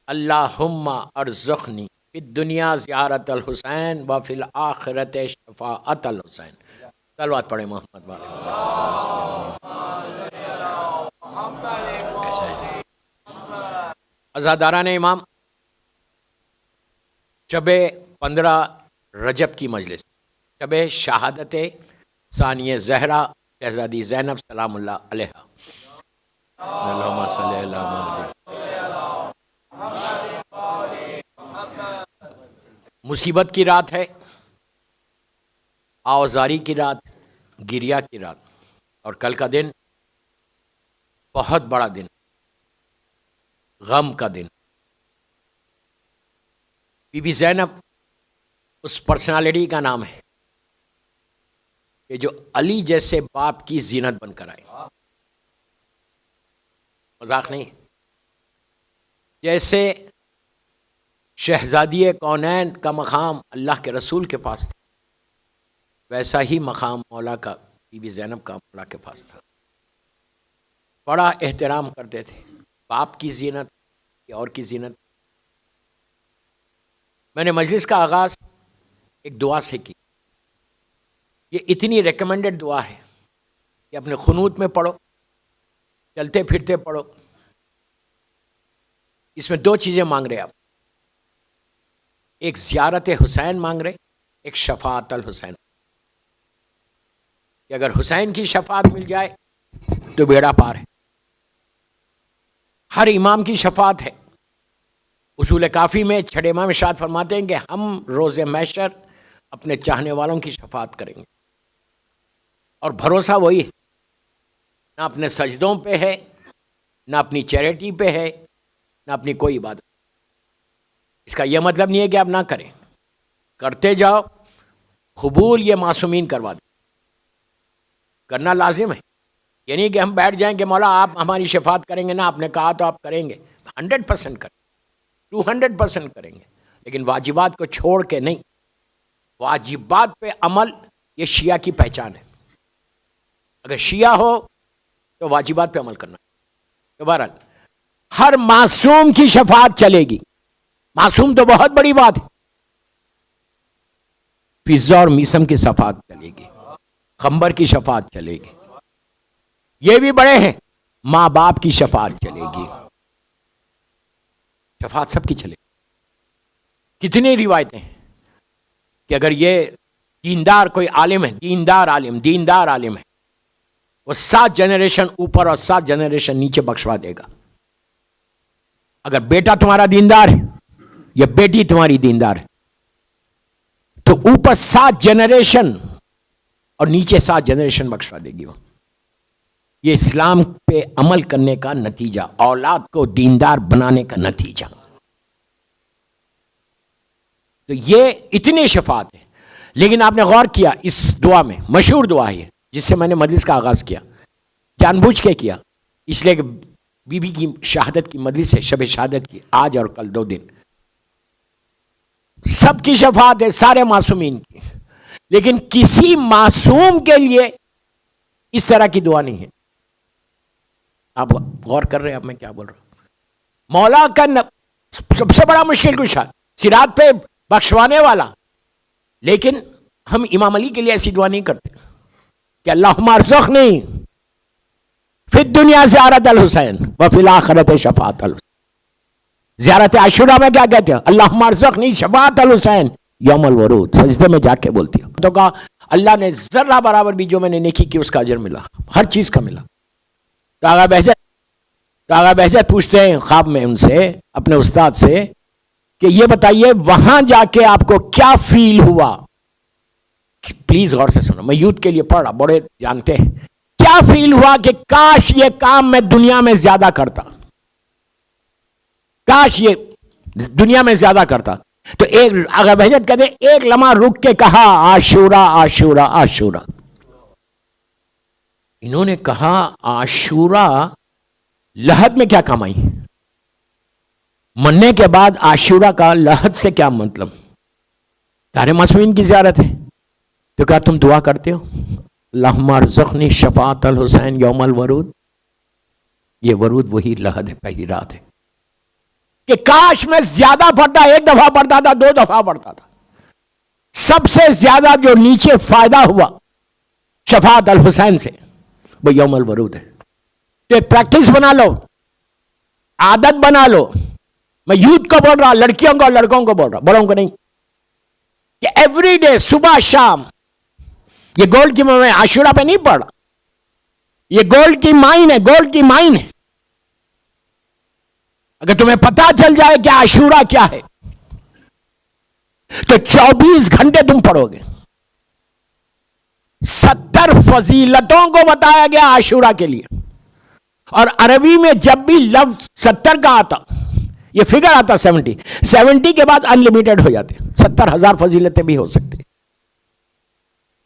اللہم ارزقنی فی الدنیا زیارت الحسین و فی الآخرت شفاعت الحسین. صلوات پڑھیں محمد والے. عزاداران امام، شب 15 رجب کی مجلس، شب شہادت ثانیہ زہرا شہزادی زینب سلام اللہ علیہا. اللہم صلی علی محمد. مصیبت کی رات ہے، آوازاری کی رات، گریا کی رات، اور کل کا دن بہت بڑا دن، غم کا دن. بی بی زینب اس پرسنالٹی کا نام ہے کہ جو علی جیسے باپ کی زینت بن کر آئے. مذاق نہیں. جیسے شہزادی کونین کا مقام اللہ کے رسول کے پاس تھا، ویسا ہی مقام مولا کا بی بی زینب کا مولا کے پاس تھا. بڑا احترام کرتے تھے، باپ کی زینت یا اور کی زینت. میں نے مجلس کا آغاز ایک دعا سے کی. یہ اتنی ریکمنڈڈ دعا ہے کہ اپنے قنوت میں پڑھو، چلتے پھرتے پڑھو. اس میں دو چیزیں مانگ رہے آپ، ایک زیارت حسین مانگ رہے، ایک شفاعت الحسین. کہ اگر حسین کی شفاعت مل جائے تو بیڑا پار ہے. ہر امام کی شفاعت ہے. اصول کافی میں چھٹے امام ارشاد فرماتے ہیں کہ ہم روز محشر اپنے چاہنے والوں کی شفاعت کریں گے، اور بھروسہ وہی ہے، نہ اپنے سجدوں پہ ہے، نہ اپنی چیریٹی پہ ہے، نہ اپنی کوئی عبادت. اس کا یہ مطلب نہیں ہے کہ آپ نہ کریں، کرتے جاؤ. قبول یہ معصومین کروا دیں، کرنا لازم ہے. یہ نہیں کہ ہم بیٹھ جائیں کہ مولا آپ ہماری شفاعت کریں گے، نہ آپ نے کہا تو آپ کریں گے. 100% کریں، 200% کریں گے، لیکن واجبات کو چھوڑ کے نہیں. واجبات پہ عمل یہ شیعہ کی پہچان ہے. اگر شیعہ ہو تو واجبات پہ عمل کرنا. تو بہرحال ہر معصوم کی شفاعت چلے گی. معصوم تو بہت بڑی بات ہے. فضہ اور میسم کی شفاعت چلے گی، خنبر کی شفاعت چلے گی. یہ بھی بڑے ہیں، ماں باپ کی شفاعت چلے گی. شفاعت سب کی چلے گی. کتنی روایتیں ہیں کہ اگر یہ دیندار کوئی عالم ہے، دیندار عالم ہے، وہ 7 جنریشن اوپر اور 7 جنریشن نیچے بخشوا دے گا. اگر بیٹا تمہارا دیندار ہے یا بیٹی تمہاری دیندار ہے تو اوپر 7 جنریشن اور نیچے 7 جنریشن بخشوا دے گی. وہ یہ اسلام پہ عمل کرنے کا نتیجہ، اولاد کو دیندار بنانے کا نتیجہ. تو یہ اتنی شفاعت ہے. لیکن آپ نے غور کیا اس دعا میں، مشہور دعا ہے جس سے میں نے مجلس کا آغاز کیا، جان بوجھ کے کیا، اس لیے کہ بی بی کی شہادت کی مجلس ہے، شب شہادت کی، آج اور کل 2 دن. سب کی شفاعت ہے، سارے معصومین کی، لیکن کسی معصوم کے لیے اس طرح کی دعا نہیں ہے. آپ غور کر رہے ہیں اب میں کیا بول رہا ہوں؟ مولا کا سب سے بڑا مشکل کشا، صراط پہ بخشوانے والا. لیکن ہم امام علی کے لیے ایسی دعا نہیں کرتے کہ اللہم ارزقنی فی الدنیا زیارت الحسین و فی الآخرت شفاعت الحسین. زیارت عاشورہ میں کیا کہتے ہیں؟ اللہم ارزقنی شفاعت الحسین یوم الورود. سجدے میں جا کے بولتی ہے. تو کہا اللہ نے ذرہ برابر بھی جو میں نے نیکی کی اس کا اجر ملا، ہر چیز کا ملا. تو آغا بہجت پوچھتے ہیں خواب میں ان سے، اپنے استاد سے، کہ یہ بتائیے وہاں جا کے آپ کو کیا فیل ہوا. پلیز غور سے سنو، میں یوتھ کے لیے پڑھ رہا، بڑے جانتے ہیں. کیا فیل ہوا کہ کاش یہ کام میں دنیا میں زیادہ کرتا، کاش یہ دنیا میں زیادہ کرتا. تو ایک آغا بہجت کہتے ہیں ایک لمحہ رک کے کہا عاشورہ عاشورہ عاشورہ. انہوں نے کہا عاشورہ لحد میں کیا کمائی، مرنے کے بعد عاشورہ کا لحد سے کیا مطلب؟ سارے معصومین کی زیارت ہے. تو کہا تم دعا کرتے ہو اللہم ارزقنی شفاعت الحسین یوم الورود. یہ ورود وہی لحد ہے، پہلی رات ہے. کہ کاش میں زیادہ پڑھتا، 1 دفعہ پڑھتا تھا، 2 دفعہ پڑھتا تھا. سب سے زیادہ جو نیچے فائدہ ہوا شفاعت الحسین سے وہ یوم الورود ہے. تو ایک پریکٹس بنا لو، عادت بنا لو. میں یوتھ کو بول رہا، لڑکیوں کو اور لڑکوں کو بول رہا، بڑوں کو نہیں، کہ ایوری ڈے صبح شام یہ گولڈ کی، میں عاشورہ پہ نہیں پڑھ رہا، یہ گولڈ کی مائن ہے، گولڈ کی مائن ہے. اگر تمہیں پتا چل جائے کہ عاشورہ کیا ہے تو 24 گھنٹے تم پڑھو گے. 70 فضیلتوں کو بتایا گیا عاشورہ کے لیے. اور عربی میں جب بھی لفظ 70 کا آتا، یہ فگر آتا 70 کے بعد انلمیٹڈ ہو جاتے، 70,000 فضیلتیں بھی ہو سکتی.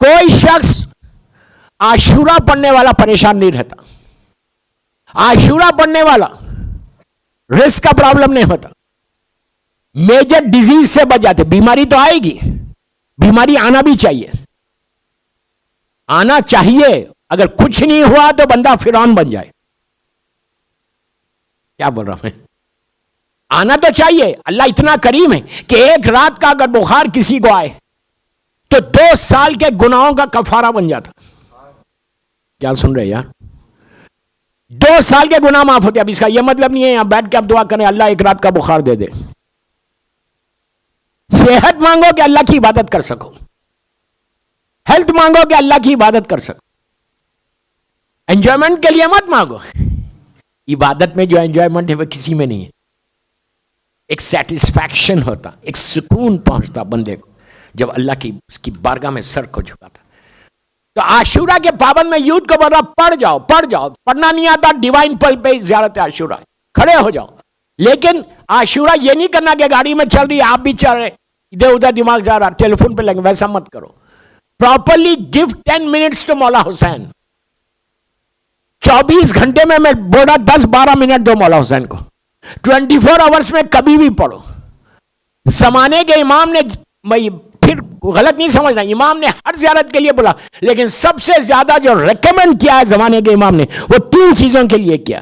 کوئی شخص عاشورہ پڑھنے والا پریشان نہیں رہتا. عاشورہ پڑھنے والا رزق کا پرابلم نہیں ہوتا، میجر ڈیزیز سے بچ جاتے. بیماری تو آئے گی، بیماری آنا بھی چاہیے، آنا چاہیے. اگر کچھ نہیں ہوا تو بندہ فرعون بن جائے. کیا بول رہا ہوں میں؟ آنا تو چاہیے. اللہ اتنا کریم ہے کہ ایک رات کا اگر بخار کسی کو آئے تو 2 سال کے گناہوں کا کفارہ بن جاتا. کیا سن رہے یار؟ 2 سال کے گناہ معاف ہوتے. اب اس کا یہ مطلب نہیں ہے یہاں بیٹھ کے آپ دعا کریں اللہ ایک رات کا بخار دے دے. صحت مانگو کہ اللہ کی عبادت کر سکو، ہیلتھ مانگو کہ اللہ کی عبادت کر سکو. انجوائمنٹ کے لیے مت مانگو. عبادت میں جو انجوائمنٹ ہے وہ کسی میں نہیں ہے. ایک سیٹسفیکشن ہوتا، ایک سکون پہنچتا بندے کو جب اللہ کی اس کی بارگاہ میں سر کو جھکاتا. تو عاشورہ کے پابند میں یوتھ کو بول رہا پڑھ جاؤ، پڑھ جاؤ. پڑھنا نہیں آتا ڈیوائن پل پہ زیارت عاشورہ کھڑے ہو جاؤ. لیکن عاشورہ یہ نہیں کرنا کہ گاڑی میں چل رہی ہے آپ بھی چل رہے، ادھر ادھر دماغ جا رہا، ٹیلی فون پہ لگے، ویسا مت کرو. پراپرلی گیو 10 منٹس ٹو مولا حسین. 24 گھنٹے میں بول رہا 10-12 منٹ دو مولا حسین کو. 24 آورس میں کبھی بھی پڑھو. زمانے کے امام نے، پھر غلط نہیں سمجھنا، امام نے ہر زیارت کے لیے بولا، لیکن سب سے زیادہ جو ریکمینڈ کیا ہے زمانے کے امام نے وہ 3 چیزوں کے لیے کیا.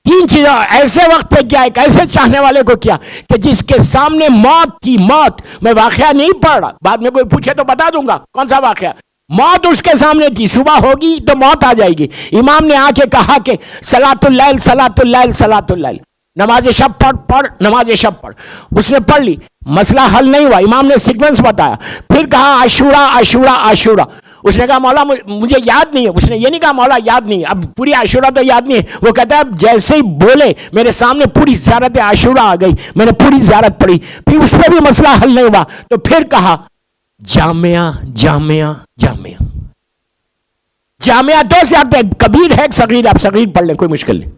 3 چیزوں ایسے وقت پہ کیا، ایک ایسے چاہنے والے کو کیا کہ جس کے سامنے موت تھی. موت، میں واقعہ نہیں پڑھ رہا، بعد میں کوئی پوچھے تو بتا دوں گا کون سا واقعہ. موت اس کے سامنے تھی، صبح ہوگی تو موت آ جائے گی. امام نے آ کے کہا کہ صلاۃ اللیل صلاۃ اللیل صلاۃ اللیل، نماز شب پڑھ نماز شب پڑھ. اس نے پڑھ لی، مسئلہ حل نہیں ہوا. امام نے سیکوینس بتایا، پھر کہا عاشورہ عاشورہ عاشورہ. اس نے کہا مولا مجھے یاد نہیں ہے. اس نے یہ نہیں کہا مولا یاد نہیں ہے، اب پوری عاشورہ تو یاد نہیں ہے. وہ کہتا ہے اب جیسے ہی بولے میرے سامنے پوری زیارت عاشورہ آ گئی، میں نے پوری زیارت پڑھی. پھر اس پہ بھی مسئلہ حل نہیں ہوا تو پھر کہا جامعہ جامعہ جامعہ. جامعہ 2 زیارتیں، کبیر ہے ایک صغیر، آپ صغیر پڑھ لیں کوئی مشکل نہیں.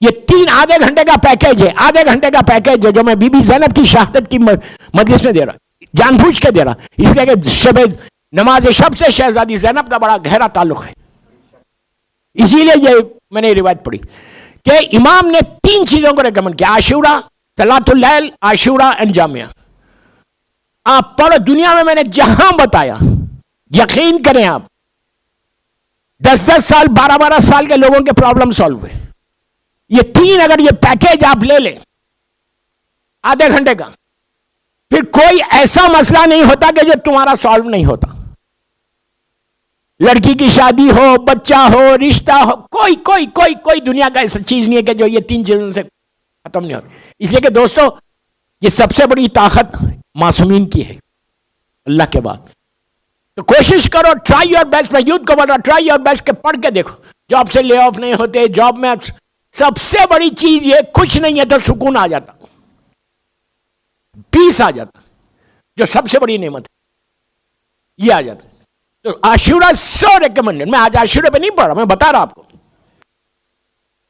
یہ 3 آدھے گھنٹے کا پیکیج ہے، آدھے گھنٹے کا پیکیج ہے جو میں بی بی زینب کی شہادت کی مجلس میں دے رہا، جان بوجھ کے دے رہا، اس لیے کہ شب نماز شب سے شہزادی زینب کا بڑا گہرا تعلق ہے. اسی لیے یہ میں نے روایت پڑھی کہ امام نے 3 چیزوں کو ریکمنڈ کیا، عاشورہ، صلاۃ اللیل، عاشورہ اینڈ جامعہ. آپ پڑھو. دنیا میں نے جہاں بتایا، یقین کریں آپ، 10-10 سال 12-12 سال کے لوگوں کے پرابلم سالو ہوئے. یہ 3 اگر یہ پیکیج آپ لے لیں آدھے گھنٹے کا، پھر کوئی ایسا مسئلہ نہیں ہوتا کہ جو تمہارا سالو نہیں ہوتا. لڑکی کی شادی ہو، بچہ ہو، رشتہ ہو، کوئی کوئی کوئی کوئی دنیا کا ایسا چیز نہیں ہے کہ جو یہ 3 چیزوں سے ختم نہیں ہوتی. اس لیے کہ دوستو یہ سب سے بڑی طاقت معصومین کی ہے اللہ کے بعد. تو کوشش کرو، ٹرائی یور بیسٹ. میں یوتھ کو بول رہا ٹرائی یور بیسٹ کہ پڑھ کے دیکھو. جاب سے لے آف نہیں ہوتے، جاب میں سب سے بڑی چیز یہ کچھ نہیں ہے تو سکون آ جاتا، پیس آ جاتا، جو سب سے بڑی نعمت ہے یہ آ جاتا. تو عاشورہ سو ریکمنڈڈ. میں آج عاشورہ پہ نہیں پڑھ رہا، میں بتا رہا آپ کو.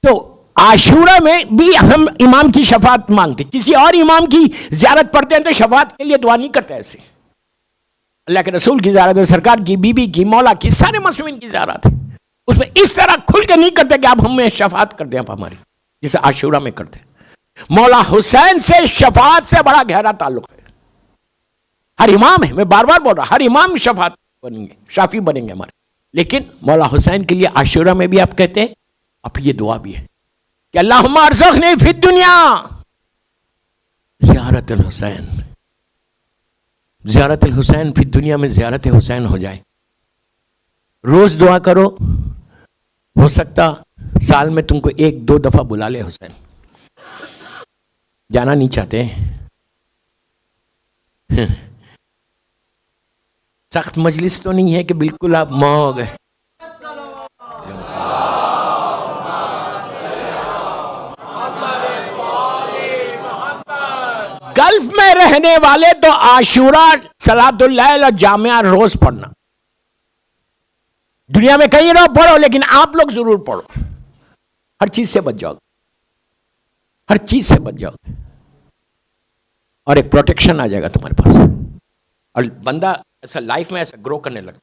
تو عاشورہ میں بھی ہم امام کی شفاعت مانگتے. کسی اور امام کی زیارت پڑھتے ہیں تو شفاعت کے لیے دعا نہیں کرتے. ایسے اللہ کے رسول کی زیارت ہے، سرکار کی، بی بی کی، مولا کی، سارے معصومین کی زیارت ہے. اس میں اس طرح کھل کے نہیں کرتے کہ آپ ہمیں شفاعت کر دیں آپ ہماری، جسے عاشورہ میں کرتے. مولا حسین سے شفاعت سے بڑا گہرا تعلق ہے. ہر امام ہے، میں بار بار بول رہا، ہر امام شفاعت بنیں گے، شافی بنیں گے ہمارے. لیکن مولا حسین کے لیے عاشورہ میں بھی آپ کہتے ہیں، اب یہ دعا بھی ہے کہ اللہم ارزقنی فی الدنیا زیارت الحسین، زیارت الحسین، پھر دنیا میں زیارت حسین ہو جائے. روز دعا کرو، ہو سکتا سال میں تم کو 1-2 دفعہ بلا لے حسین. جانا نہیں چاہتے؟ سخت مجلس تو نہیں ہے کہ بالکل آپ ماں ہو گئے. گلف میں رہنے والے تو عاشورہ، صلاۃ اللیل اور جامعہ روز پڑھنا. دنیا میں کہیں رہو پڑھو، لیکن آپ لوگ ضرور پڑھو. ہر چیز سے بچ جاؤ گے، ہر چیز سے بچ جاؤ گے، اور ایک پروٹیکشن آ جائے گا تمہارے پاس. اور بندہ ایسا لائف میں ایسا گرو کرنے لگتا،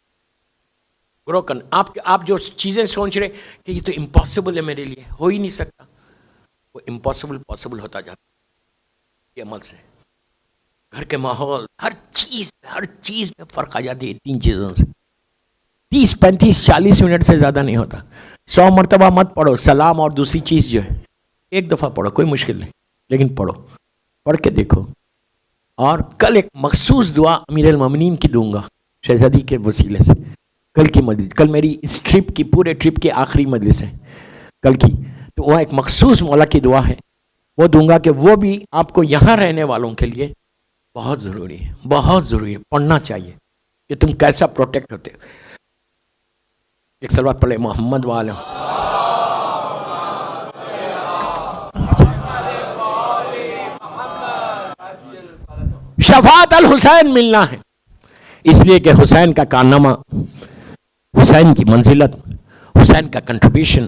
گرو کرنا. آپ جو چیزیں سوچ رہے کہ یہ تو امپاسبل ہے میرے لیے، ہو ہی نہیں سکتا، وہ امپاسبل پاسبل ہوتا جاتا یہ عمل سے. گھر کے ماحول، ہر چیز میں فرق آ جاتی ہے 3 چیزوں سے. 30 35 40 منٹ سے زیادہ نہیں ہوتا. 100 مرتبہ مت پڑھو سلام، اور دوسری چیز جو ہے 1 دفعہ پڑھو، کوئی مشکل نہیں، لیکن پڑھو، پڑھ کے دیکھو. اور کل ایک مخصوص دعا امیر المومنین کی دوں گا شہزادی کے وسیلے سے. کل کی مجلس، کل میری اس ٹرپ کی، پورے ٹرپ کی آخری مجلس ہے کل کی، تو وہ ایک مخصوص مولا کی دعا ہے، وہ دوں گا کہ وہ بھی آپ کو یہاں رہنے والوں کے لیے بہت ضروری ہے، بہت ضروری ہے. پڑھنا چاہیے کہ تم کیسا پروٹیکٹ ہوتے. ایک صلوات پڑھے محمد والے. شفاعت الحسین ملنا ہے، اس لیے کہ حسین کا کارنامہ، حسین کی منزلت، حسین کا کنٹریبیوشن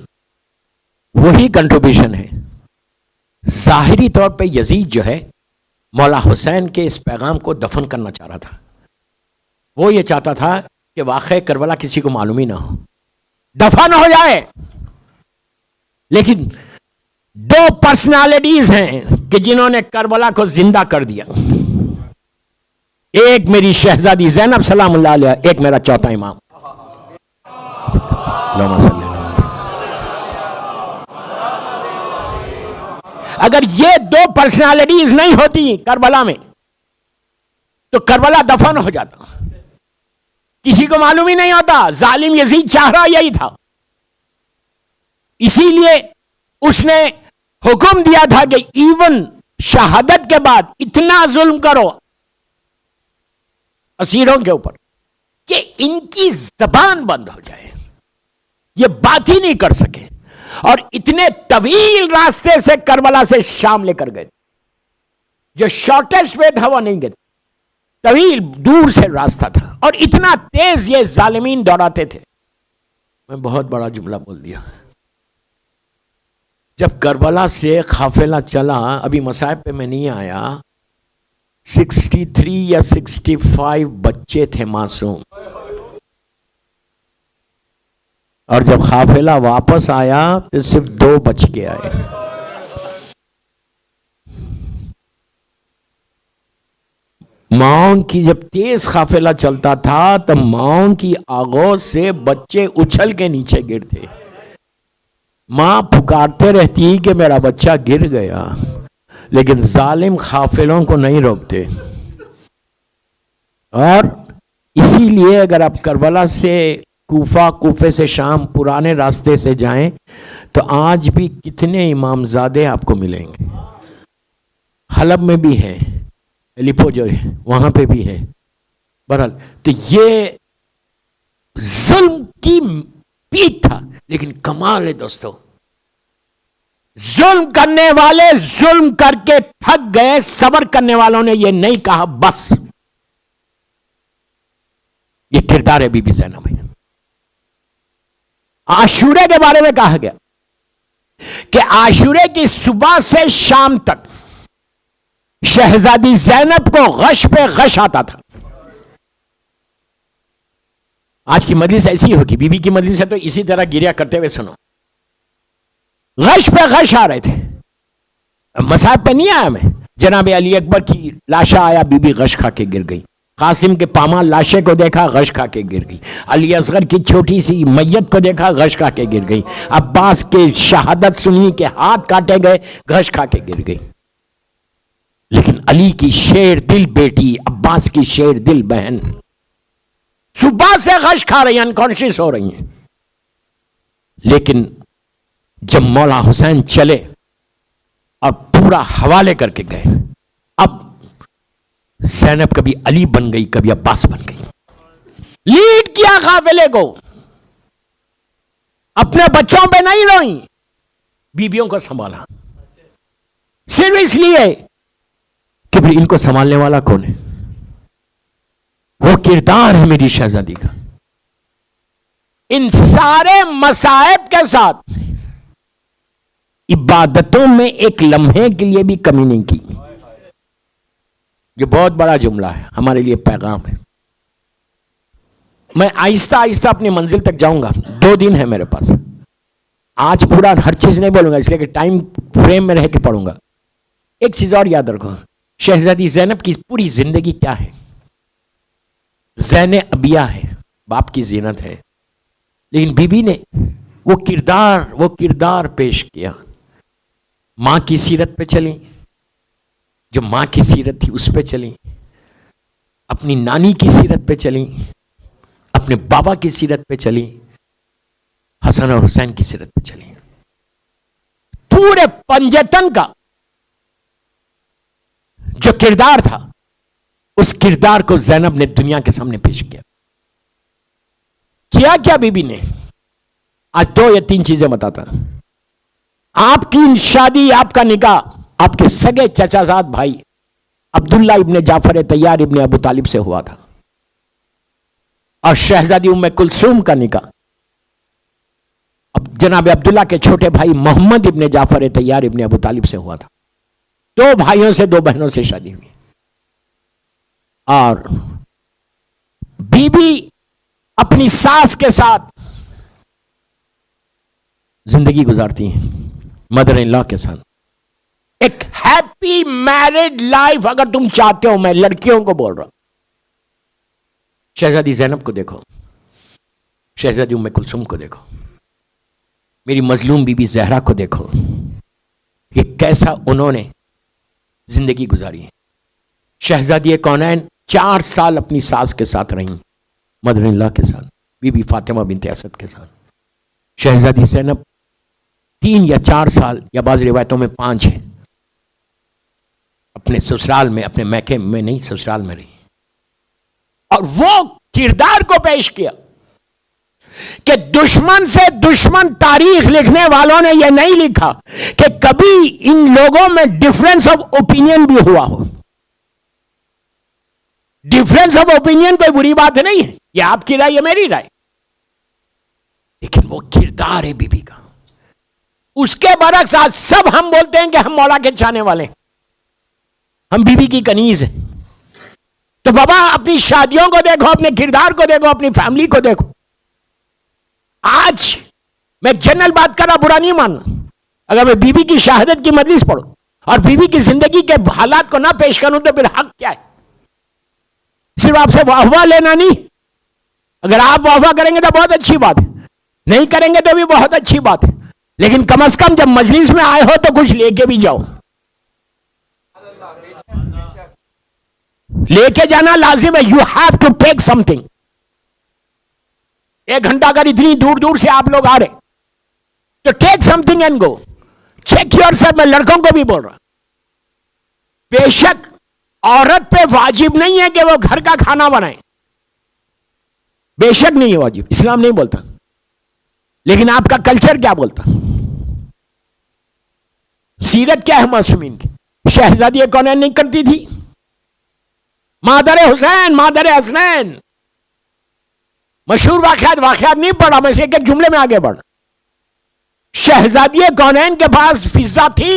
وہی کنٹریبیوشن ہے. ظاہری طور پہ یزید جو ہے مولا حسین کے اس پیغام کو دفن کرنا چاہ رہا تھا. وہ یہ چاہتا تھا کہ واقع کربلا کسی کو معلوم ہی نہ ہو، دفن ہو جائے. لیکن 2 پرسنالٹیز ہیں کہ جنہوں نے کربلا کو زندہ کر دیا. ایک میری شہزادی زینب سلام اللہ علیہ، ایک میرا چوتھا امام. اگر یہ 2 پرسنالٹیز نہیں ہوتی کربلا میں تو کربلا دفن ہو جاتا، کسی کو معلوم ہی نہیں ہوتا. ظالم یزید چاہ رہا یہی تھا، اسی لیے اس نے حکم دیا تھا کہ ایون شہادت کے بعد اتنا ظلم کرو اسیروں کے اوپر کہ ان کی زبان بند ہو جائے، یہ بات ہی نہیں کر سکے. اور اتنے طویل راستے سے کربلا سے شام لے کر گئے، جو شارٹیسٹ وے تھا وہ نہیں گئے، طویل دور سے راستہ تھا، اور اتنا تیز یہ ظالمین دوڑاتے تھے. میں بہت بڑا جملہ بول دیا. جب کربلا سے قافلہ چلا، ابھی مصائب پہ میں نہیں آیا، 63 یا 65 بچے تھے معصوم. اور جب قافلہ واپس آیا تو صرف 2 بچ کے آئے. ماؤں کی جب تیز قافلہ چلتا تھا تو ماؤں کی آغوش سے بچے اچھل کے نیچے گرتے. ماں پکارتے رہتی کہ میرا بچہ گر گیا، لیکن ظالم قافلوں کو نہیں روکتے. اور اسی لیے اگر آپ کربلا سے کوفہ، کوفے سے شام، پرانے راستے سے جائیں تو آج بھی کتنے امام زادے آپ کو ملیں گے. حلب میں بھی ہے، الیپو جو ہے وہاں پہ بھی ہے. بہرحال تو یہ ظلم کی پیک تھا، لیکن کمال ہے دوستو، ظلم کرنے والے ظلم کر کے تھک گئے، صبر کرنے والوں نے یہ نہیں کہا بس. یہ کردار ہے بی بی زینب. عاشورے کے بارے میں کہا گیا کہ عاشورے کی صبح سے شام تک شہزادی زینب کو غش پہ غش آتا تھا. آج کی مجلس ایسی ہوگی، بی بی کی مجلس ہے تو اسی طرح گریا کرتے ہوئے سنو. غش پہ غش آ رہے تھے. مصائب پہ نہیں آیا میں. جناب علی اکبر کی لاشا آیا، بی بی غش کھا کے گر گئی. قاسم کے پامال لاشے کو دیکھا، غش کھا کے گر گئی. علی اصغر کی چھوٹی سی میت کو دیکھا، غش کھا کے گر گئی. عباس کے شہادت سنی کہ ہاتھ کاٹے گئے، غش کھا کے گر گئی. لیکن علی کی شیر دل بیٹی، عباس کی شیر دل بہن صبح سے غش کھا رہی ہیں، انکانشیس ہو رہی ہیں، لیکن جب مولا حسین چلے اور پورا حوالے کر کے گئے، اب زینب کبھی علی بن گئی، کبھی عباس بن گئی، لیڈ کیا قافلے کو، اپنے بچوں پہ نہیں روئی، بیویوں کو سنبھالا، صرف اس لیے کہ ان کو سنبھالنے والا کون ہے؟ وہ کردار ہے میری شہزادی کا۔ ان سارے مصائب کے ساتھ عبادتوں میں ایک لمحے کے لیے بھی کمی نہیں کی۔ یہ بہت بڑا جملہ ہے، ہمارے لیے پیغام ہے۔ میں آہستہ آہستہ اپنی منزل تک جاؤں گا، 2 دن ہے میرے پاس، آج پورا ہر چیز نہیں بولوں گا اس لیے کہ ٹائم فریم میں رہ کے پڑھوں گا۔ ایک چیز اور یاد رکھو، شہزادی زینب کی پوری زندگی کیا ہے؟ زین ابیہ ہے، باپ کی زینت ہے، لیکن بی بی نے وہ کردار پیش کیا، ماں کی سیرت پہ چلی، جو ماں کی سیرت تھی اس پہ چلی، اپنی نانی کی سیرت پہ چلی، اپنے بابا کی سیرت پہ چلی، حسن اور حسین کی سیرت پہ چلی۔ پورے پنجتن کا جو کردار تھا، اس کردار کو زینب نے دنیا کے سامنے پیش کیا کیا بی بی نے؟ آج 2 یا 3 چیزیں بتاتا۔ آپ کی شادی، آپ کا نکاح آپ کے سگے چچا زاد بھائی عبداللہ ابن جعفر طیار ابن ابو طالب سے ہوا تھا، اور شہزادی ام کلثوم کا نکاح اب جناب عبداللہ کے چھوٹے بھائی محمد ابن جعفر طیار ابن ابو طالب سے ہوا تھا۔ 2 بھائیوں سے 2 بہنوں سے شادی ہوئی، اور بی بی اپنی ساس کے ساتھ زندگی گزارتی ہیں، مدر ان لا کے ساتھ ایک ہیپی میرڈ لائف اگر تم چاہتے ہو۔ میں لڑکیوں کو بول رہا ہوں، شہزادی زینب کو دیکھو، شہزادی ام کلثوم کو دیکھو، میری مظلوم بی بی زہرا کو دیکھو، کہ کیسا انہوں نے زندگی گزاری ہے۔ شہزادی کونین 4 سال اپنی ساس کے ساتھ رہیں، مدر ان لا کے ساتھ، بی بی فاطمہ بنت اسد کے ساتھ۔ شہزادی زینب 3 یا 4 سال یا بعض روایتوں میں 5 ہے، اپنے سسرال میں، اپنے میکے میں نہیں، سسرال میں رہی، اور وہ کردار کو پیش کیا کہ دشمن سے دشمن تاریخ لکھنے والوں نے یہ نہیں لکھا کہ کبھی ان لوگوں میں ڈفرنس آف اوپینین بھی ہوا ہو۔ ڈفرنس آف اوپینین کوئی بری بات نہیں ہے، یہ آپ کی رائے، یہ میری رائے، لیکن وہ کردار ہے بی بی کا۔ اس کے برعکس آج سب ہم بولتے ہیں کہ ہم مولا کے چاہنے والے ہیں، ہم بی بی کی کنیز ہیں۔ تو بابا اپنی شادیوں کو دیکھو، اپنے کردار کو دیکھو، اپنی فیملی کو دیکھو۔ آج میں جنرل بات کر رہا، برا نہیں ماننا، اگر میں بی بی کی شہادت کی مجلس پڑھوں اور بی بی کی زندگی کے حالات کو نہ پیش کروں تو پھر حق کیا ہے؟ صرف آپ سے واہ لینا نہیں، اگر آپ واہ کریں گے تو بہت اچھی بات ہے، نہیں کریں گے تو بھی بہت اچھی بات ہے، لیکن کم از کم جب مجلس میں آئے ہو تو کچھ لے کے بھی جاؤ۔ لے کے جانا لازم ہے، you have to take something. 1 گھنٹہ اگر اتنی دور دور سے آپ لوگ آ رہے تو take something and go, check yourself. میں لڑکوں کو بھی بول رہا، بے شک عورت پہ واجب نہیں ہے کہ وہ گھر کا کھانا بنائے، بے شک نہیں ہے واجب، اسلام نہیں بولتا، لیکن آپ کا کلچر کیا بولتا؟ سیرت کیا ہے معصومین کی؟ شہزادی کونین نہیں کرتی تھی، مادر حسین، مادر حسنین، مشہور واقعات نہیں پڑھا، میں سے ایک جملے میں آگے بڑھ۔ شہزادی کونین کے پاس فضا تھی،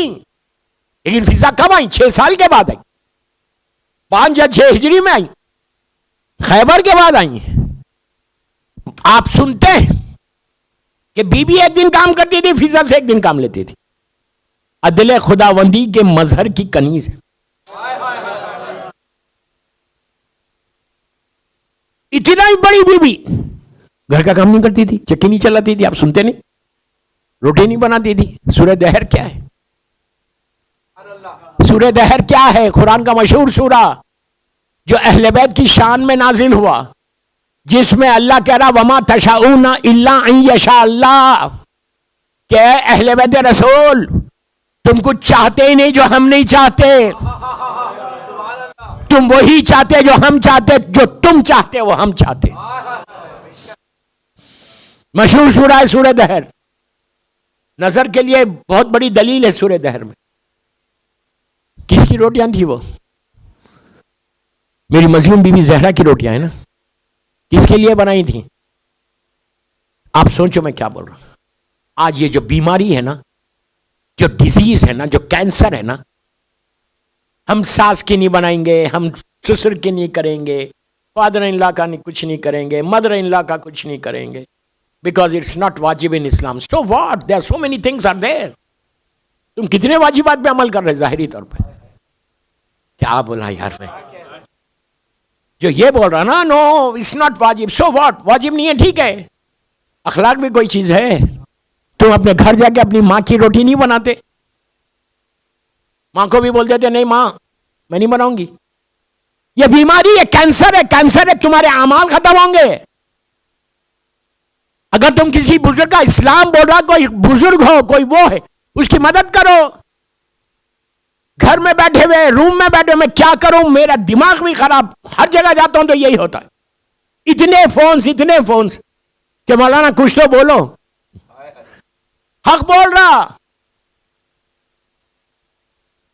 لیکن فضا کب آئی؟ 6 سال کے بعد آئی، 5 یا 6 ہجری میں آئی، خیبر کے بعد آئی۔ آپ سنتے ہیں کہ بی بی 1 دن کام کرتی تھی، فضا سے 1 دن کام لیتی تھی۔ عدل خداوندی کے مظہر کی کنیز ہے۔ اتنا ہی بڑی بی بی گھر کا کام نہیں کرتی تھی، چکی نہیں چلاتی تھی، آپ سنتے نہیں، روٹی نہیں بناتی تھی۔ سورہ دہر کیا ہے؟ سورہ دہر کیا ہے؟ قرآن کا مشہور سورہ جو اہل بیت کی شان میں نازل ہوا، جس میں اللہ کہہ رہا وما تشاؤون الا ان یشاء اللہ، کہ اے اہل بیت رسول تم کچھ چاہتے ہی نہیں جو ہم نہیں چاہتے، تم وہی چاہتے جو ہم چاہتے، جو تم چاہتے وہ ہم چاہتے۔ مشہور سورہ ہے سورہ دہر، نظر کے لیے بہت بڑی دلیل ہے سورہ دہر میں۔ کس کی روٹیاں تھی وہ؟ میری مظلوم بی بی زہرا کی روٹیاں ہیں نا۔ کس کے لیے بنائی تھی؟ آپ سوچو میں کیا بول رہا ہوں۔ آج یہ جو بیماری ہے نا، جو ڈیزیز ہے نا، جو کینسر ہے نا، ہم ساس کی نہیں بنائیں گے، ہم سسر کی نہیں کریں گے، فادر ان لا کا کچھ نہیں کریں گے، مدر ان لا کا کچھ نہیں کریں گے، بیکاز اٹس ناٹ واجب in Islam. So what, there so many things are there. تم کتنے واجبات پہ عمل کر رہے ظاہری طور پہ؟ کیا بولا یار میں؟ جو یہ بول رہا نا، نو اٹس ناٹ واجب، سو واٹ، واجب نہیں ہے ٹھیک ہے، اخلاق بھی کوئی چیز ہے۔ تم اپنے گھر جا کے اپنی ماں کی روٹی نہیں بناتے، ماں کو بھی بول دیتے نہیں ماں میں نہیں بناؤں گی۔ یہ بیماری ہے، کینسر ہے، کینسر ہے، تمہارے اعمال ختم ہوں گے۔ اگر تم کسی بزرگ کا، اسلام بول رہا کوئی بزرگ ہو، کوئی وہ ہے، اس کی مدد کرو۔ گھر میں بیٹھے ہوئے، روم میں بیٹھے ہوئے میں کیا کروں، میرا دماغ بھی خراب، ہر جگہ جاتا ہوں تو یہی ہوتا ہے، اتنے فونز کہ مولانا کچھ تو بولو، حق بول رہا۔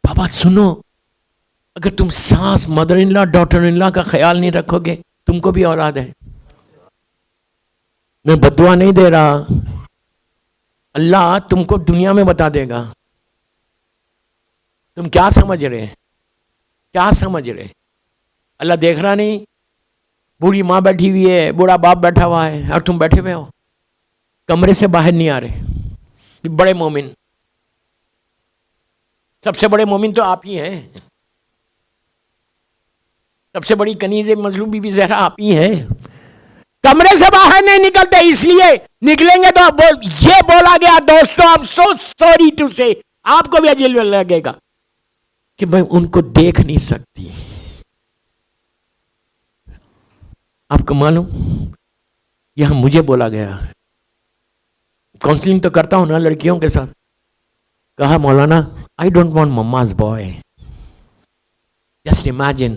بابا سنو، اگر تم ساس، mother in law, daughter in لا کا خیال نہیں رکھو گے، تم کو بھی اولاد ہے۔ میں بددعا نہیں دے رہا، اللہ تم کو دنیا میں بتا دے گا۔ تم کیا سمجھ رہے، کیا سمجھ رہے؟ اللہ دیکھ رہا نہیں؟ بوڑھی ماں بیٹھی ہوئی ہے، بوڑھا باپ بیٹھا ہوا ہے، اور تم بیٹھے ہوئے ہو کمرے سے باہر نہیں آ رہے۔ بڑے مومن، سب سے بڑے مومن تو آپ ہی ہیں، سب سے بڑی کنیز مظلوم بی بی زہرا آپ ہی ہیں۔ کمرے سے باہر نہیں نکلتے، اس لیے نکلیں گے تو یہ بولا گیا دوستو، I'm so sorry to say، آپ کو بھی عجیب لگے گا کہ میں ان کو دیکھ نہیں سکتی۔ آپ کو معلوم، یہاں مجھے بولا گیا، کاؤنسلنگ تو کرتا ہوں نا لڑکیوں کے ساتھ، کہا مولانا I don't want mama's boy۔ Just imagine،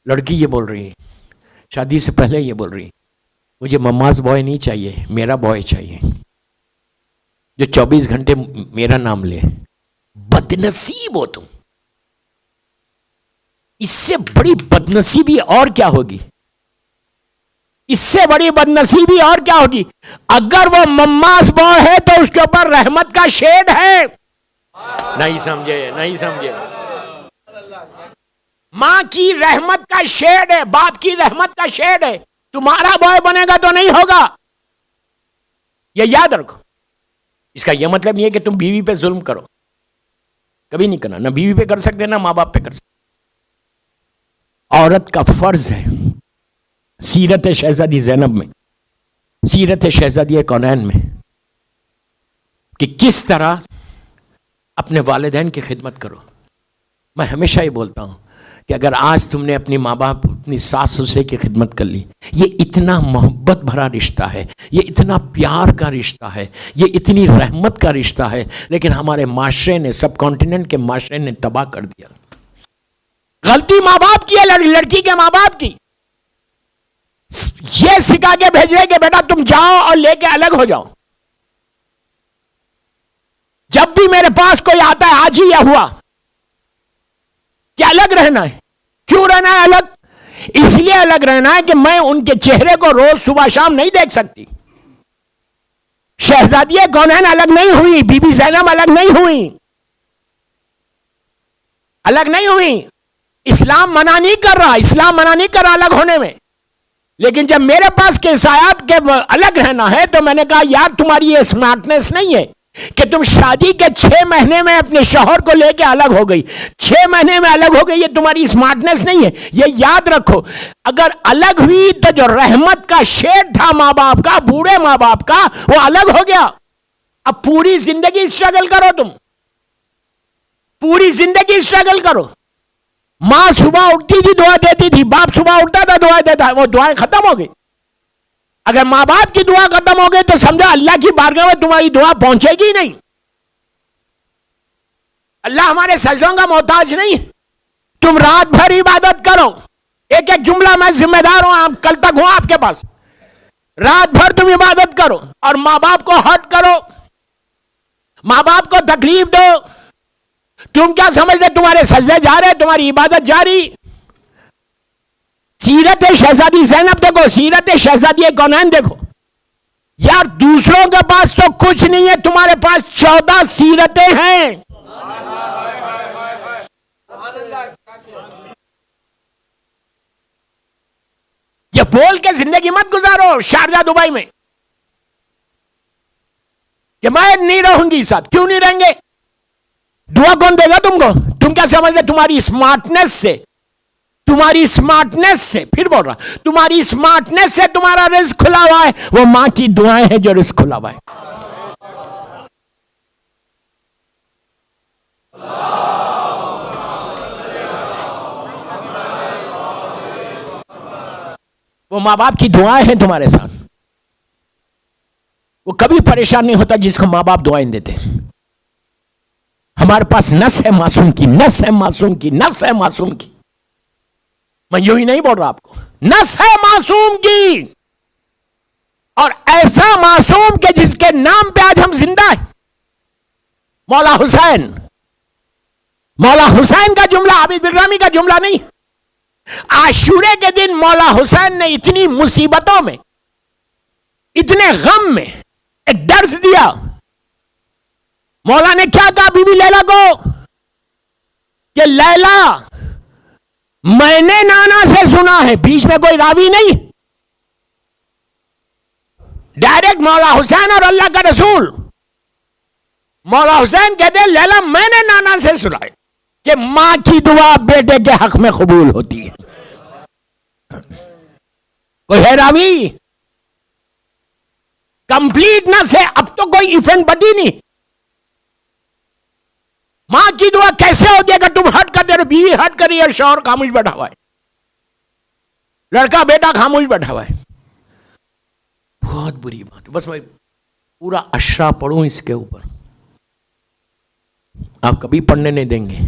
لڑکی یہ بول رہی ہے، شادی سے پہلے یہ بول رہی، مجھے مماز بوائے نہیں چاہیے، میرا بوائے چاہیے جو 24 گھنٹے میرا نام لے۔ بدنصیب ہو تم، اس سے بڑی بدنصیبی اور کیا ہوگی؟ اس سے بڑی بدنصیبی اور کیا ہوگی؟ اگر وہ مماز بوائے ہے تو اس کے اوپر رحمت کا شیڈ ہے۔ نہیں سمجھے، ماں کی رحمت کا شیڈ ہے، باپ کی رحمت کا شیڈ ہے۔ تمہارا بوائے بنے گا تو نہیں ہوگا، یہ یاد رکھو۔ اس کا یہ مطلب نہیں ہے کہ تم بیوی پہ ظلم کرو، کبھی نہیں کرنا، نہ بیوی پہ کر سکتے نہ ماں باپ پہ کر سکتے۔ عورت کا فرض ہے، سیرت شہزادی زینب میں، سیرت شہزادی کونین میں، کہ کس طرح اپنے والدین کی خدمت کرو۔ میں ہمیشہ یہ بولتا ہوں کہ اگر آج تم نے اپنی ماں باپ، اپنی ساس سسرے کی خدمت کر لی، یہ اتنا محبت بھرا رشتہ ہے، یہ اتنا پیار کا رشتہ ہے، یہ اتنی رحمت کا رشتہ ہے، لیکن ہمارے معاشرے نے، سب کانٹیننٹ کے معاشرے نے تباہ کر دیا۔ غلطی ماں باپ کی ہے، لڑکی کے ماں باپ کی، یہ سکھا کے بھیج رہے کہ بیٹا تم جاؤ اور لے کے الگ ہو جاؤ۔ جب بھی میرے پاس کوئی آتا ہے، آج ہی یہ ہوا کہ الگ رہنا ہے۔ کیوں رہنا ہے الگ؟ اس لیے الگ رہنا ہے کہ میں ان کے چہرے کو روز صبح شام نہیں دیکھ سکتی۔ شہزادی کونین الگ نہیں ہوئی، بی بی زینب الگ نہیں ہوئی، الگ نہیں ہوئی۔ اسلام منع نہیں کر رہا الگ ہونے میں، لیکن جب میرے پاس کیسایات کے الگ رہنا ہے تو میں نے کہا یار تمہاری یہ اسمارٹنیس نہیں ہے کہ تم شادی کے 6 مہینے میں اپنے شوہر کو لے کے الگ ہو گئی، 6 مہینے میں الگ ہو گئی، یہ تمہاری اسمارٹنیس نہیں ہے۔ یہ یاد رکھو، اگر الگ ہوئی تو جو رحمت کا شیڈ تھا ماں باپ کا، بوڑھے ماں باپ کا، وہ الگ ہو گیا۔ اب پوری زندگی اسٹرگل کرو، تم پوری زندگی اسٹرگل کرو. ماں صبح اٹھتی تھی دعا دیتی تھی, باپ صبح اٹھتا تھا دعا دیتا, وہ دعائیں ختم ہو گئی. اگر ماں باپ کی دعا ختم ہو گئی تو سمجھو اللہ کی بارگاہ میں تمہاری دعا پہنچے گی نہیں. اللہ ہمارے سجدوں کا محتاج نہیں. تم رات بھر عبادت کرو, ایک ایک جملہ میں ذمہ دار ہوں, کل تک ہوں آپ کے پاس. رات بھر تم عبادت کرو اور ماں باپ کو ہرٹ کرو, ماں باپ کو تکلیف دو. تم کیا سمجھتے تمہارے سجدے جا رہے, تمہاری عبادت جاری. سیرت شہزادی زینب دیکھو, سیرت شہزادی کونین دیکھو. یار دوسروں کے پاس تو کچھ نہیں ہے, تمہارے پاس 14 سیرتیں ہیں. یہ بول کے زندگی مت گزارو شارجہ دبئی میں کہ میں نہیں رہوں گی ساتھ. کیوں نہیں رہیں گے؟ دعا کون دے گا تم کو؟ تم کیا سمجھتے تمہاری اسمارٹنس سے, تمہاری اسمارٹنس سے, پھر بول رہا, تمہاری اسمارٹنس سے تمہارا رزق کھلا ہوا ہے؟ وہ ماں کی دعائیں ہیں جو رزق کھلا ہوا ہے. وہ ماں باپ کی دعائیں ہیں تمہارے ساتھ. وہ کبھی پریشان نہیں ہوتا جس کو ماں باپ دعائیں دیتے. ہمارے پاس نس ہے معصوم کی, نس ہے معصوم کی, نس ہے معصوم کی. میں یوں ہی نہیں بول رہا آپ کو, نس ہے معصوم کی. اور ایسا معصوم کہ جس کے نام پہ آج ہم زندہ ہیں, مولا حسین. مولا حسین کا جملہ عابد بن رامی کا جملہ نہیں. عاشورے کے دن مولا حسین نے اتنی مصیبتوں میں, اتنے غم میں ایک درس دیا. مولا نے کیا کہا بی بی لیلا کو کہ لیلا میں نے نانا سے سنا ہے, بیچ میں کوئی راوی نہیں, ڈائریکٹ مولا حسین اور اللہ کا رسول. مولا حسین کہتے ہیں لیلا میں نے نانا سے سنا ہے کہ ماں کی دعا بیٹے کے حق میں قبول ہوتی ہے. کوئی ہے راوی؟ کمپلیٹ نہ سے اب تو کوئی ایفنٹ بٹی نہیں. ماں کی دعا کیسے ہوتی ہے کہ تم ہٹ کر دے رہے, بیوی ہٹ کر رہی ہے, شوہر خاموش بیٹھا ہوا ہے, لڑکا بیٹا خاموش بیٹھا ہوا ہے. بہت بری بات. بس میں پورا اشرا پڑھوں اس کے اوپر, آپ کبھی پڑھنے نہیں دیں گے.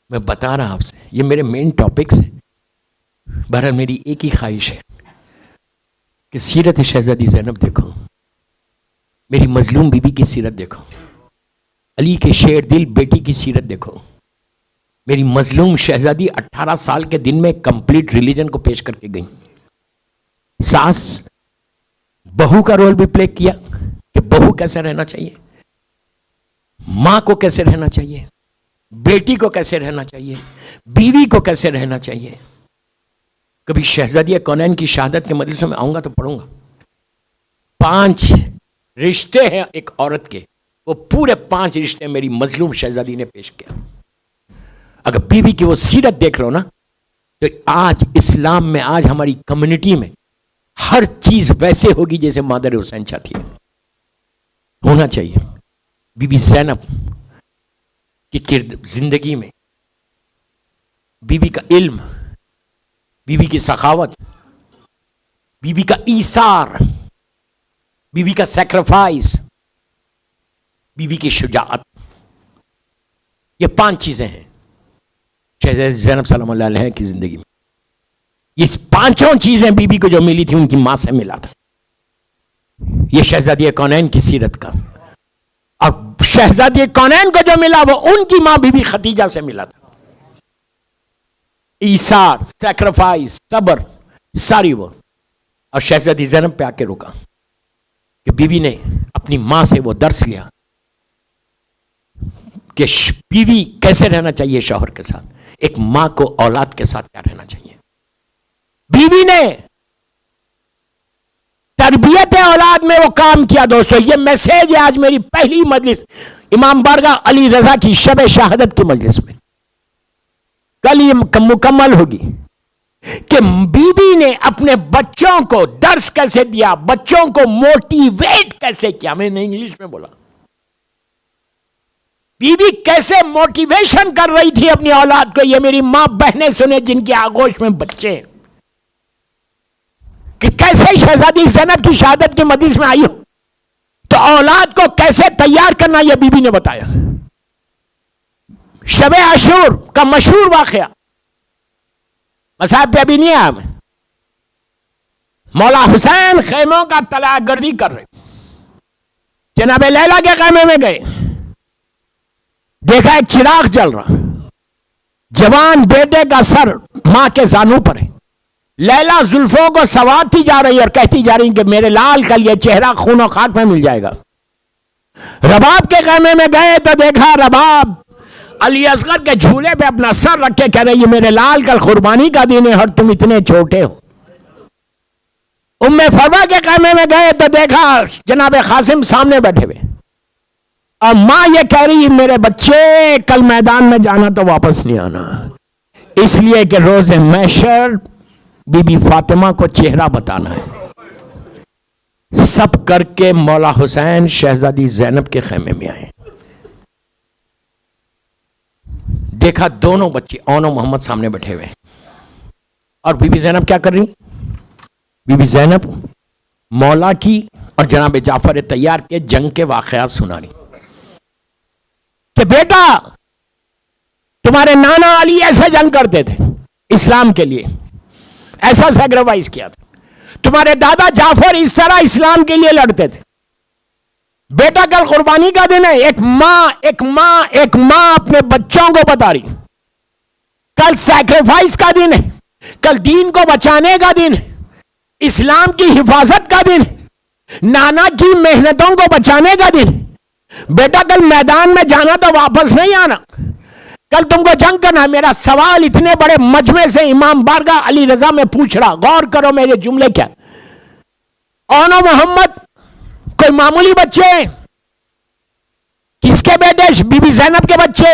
میں بتا رہا آپ سے, یہ میرے مین ٹاپکس ہیں. بہرحال میری ایک ہی خواہش ہے کہ سیرت شہزادی زینب دیکھو, میری مظلوم بیوی کی سیرت دیکھو, علی کے شیر دل بیٹی کی سیرت دیکھو. میری مظلوم شہزادی 18 سال کے دن میں کمپلیٹ ریلیجن کو پیش کر کے گئی. ساس بہو کا رول بھی پلے کیا کہ بہو کیسے رہنا چاہیے, ماں کو کیسے رہنا چاہیے, بیٹی کو کیسے رہنا چاہیے, بیوی کو کیسے رہنا چاہیے. کبھی شہزادی کونین کی شہادت کے مجلسوں میں آؤں گا تو پڑھوں گا. 5 رشتے ہیں ایک عورت کے, وہ پورے 5 رشتے میری مظلوم شہزادی نے پیش کیا. اگر بیوی کی وہ سیرت دیکھ لو نا, تو آج اسلام میں, آج ہماری کمیونٹی میں ہر چیز ویسے ہوگی جیسے مادر حسین چاہتی ہے ہونا چاہیے. بی بی زینب کی زندگی میں بیوی کا علم, بیوی کی سخاوت, بیوی کا ایثار, بیوی کا سیکریفائس, بیوی کی شجاعت, یہ 5 چیزیں ہیں شہزادی زینب سلام اللہ علیہ کی زندگی میں. یہ 5 چیزیں بیوی کو جو ملی تھی ان کی ماں سے ملا تھا. یہ شہزادی کونین کی سیرت کا. اور شہزادی کونین کو جو ملا وہ ان کی ماں بی بی خدیجہ سے ملا تھا. ایثار, سیکریفائس, صبر, ساری وہ. اور شہزادی زینب پہ آ کے رکا کہ بی بی نے اپنی ماں سے وہ درس لیا کہ بیوی کیسے رہنا چاہیے شوہر کے ساتھ, ایک ماں کو اولاد کے ساتھ کیا رہنا چاہیے. بیوی نے تربیت اولاد میں وہ کام کیا. دوستو یہ میسج ہے آج میری پہلی مجلس امام بارگاہ علی رضا کی شب شہادت کی مجلس میں, کل یہ مکمل ہوگی کہ بیوی نے اپنے بچوں کو درس کیسے دیا, بچوں کو موٹیویٹ کیسے کیا. میں نے انگلش میں بولا, بیوی کیسے موٹیویشن کر رہی تھی اپنی اولاد کو. یہ میری ماں بہنیں سنیں جن کی آغوش میں بچے ہیں, کہ کیسے شہزادی زینب کی شہادت کے مجلس میں آئی ہو تو اولاد کو کیسے تیار کرنا یہ بی بی نے بتایا. شب عاشور کا مشہور واقعہ مصاحب پہ ابھی نہیں آیا. مولا حسین خیموں کا طلایہ گردی کر رہے, جناب لیلا کے خیمے میں گئے, دیکھا ایک چراغ جل رہا, جوان بیٹے کا سر ماں کے زانوں پر ہے. لیلا زلفوں کو سنوارتی جا رہی اور کہتی جا رہی کہ میرے لال کا یہ چہرہ خون و خاک میں مل جائے گا. رباب کے خیمے میں گئے تو دیکھا رباب علی اصغر کے جھولے پہ اپنا سر رکھ کے کہہ رہی ہے میرے لال کل قربانی کا دن ہے اور تم اتنے چھوٹے ہو. ام فروا کے خیمے میں گئے تو دیکھا جناب قاسم سامنے بیٹھے ہوئے اور ماں یہ کہہ رہی میرے بچے کل میدان میں جانا تو واپس نہیں آنا, اس لیے کہ روز محشر بی بی فاطمہ کو چہرہ بتانا ہے. سب کر کے مولا حسین شہزادی زینب کے خیمے میں آئے, دیکھا دونوں بچے اون و محمد سامنے بیٹھے ہوئے اور بی بی زینب کیا کر رہی. بی بی زینب مولا کی اور جناب جعفر طیار کے جنگ کے واقعات سنا رہی کہ بیٹا تمہارے نانا علی ایسے جنگ کرتے تھے اسلام کے لیے, ایسا سیکریفائس کیا تھا. تمہارے دادا جعفر اس طرح اسلام کے لیے لڑتے تھے. بیٹا کل قربانی کا دن ہے. ایک ماں اپنے بچوں کو بتا رہی کل سیکریفائس کا دن ہے, کل دین کو بچانے کا دن ہے, اسلام کی حفاظت کا دن ہے, نانا کی محنتوں کو بچانے کا دن ہے. بیٹا کل میدان میں جانا تو واپس نہیں آنا, کل تم کو جنگ کرنا. میرا سوال اتنے بڑے مجمع سے امام بارگاہ علی رضا میں پوچھ رہا, غور کرو میرے جملے کیا. اون و محمد کوئی معمولی بچے, کس کے بیٹے؟ بی بی زینب کے بچے.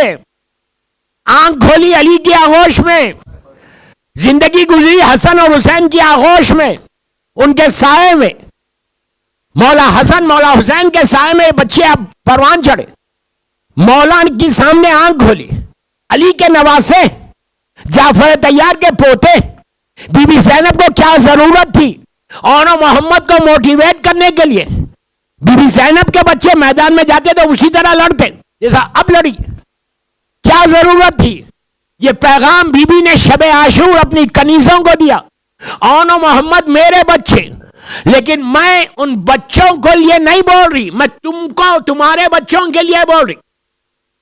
آنکھ کھولی علی کی آغوش میں, زندگی گزری حسن اور حسین کی آغوش میں, ان کے سائے میں. مولا حسن مولا حسین کے سائے میں بچے اب پروان چڑھے. مولا کی سامنے آنکھ کھولی, علی کے نواسے, جعفر طیار کے پوتے. بی بی زینب کو کیا ضرورت تھی اون و محمد کو موٹیویٹ کرنے کے لیے؟ بی بی زینب کے بچے میدان میں جاتے تو اسی طرح لڑتے جیسا اب لڑی. کیا ضرورت تھی؟ یہ پیغام بی بی نے شب عاشور اپنی کنیزوں کو دیا, اون و محمد میرے بچے, لیکن میں ان بچوں کو لیے نہیں بول رہی, میں تم کو تمہارے بچوں کے لیے بول رہی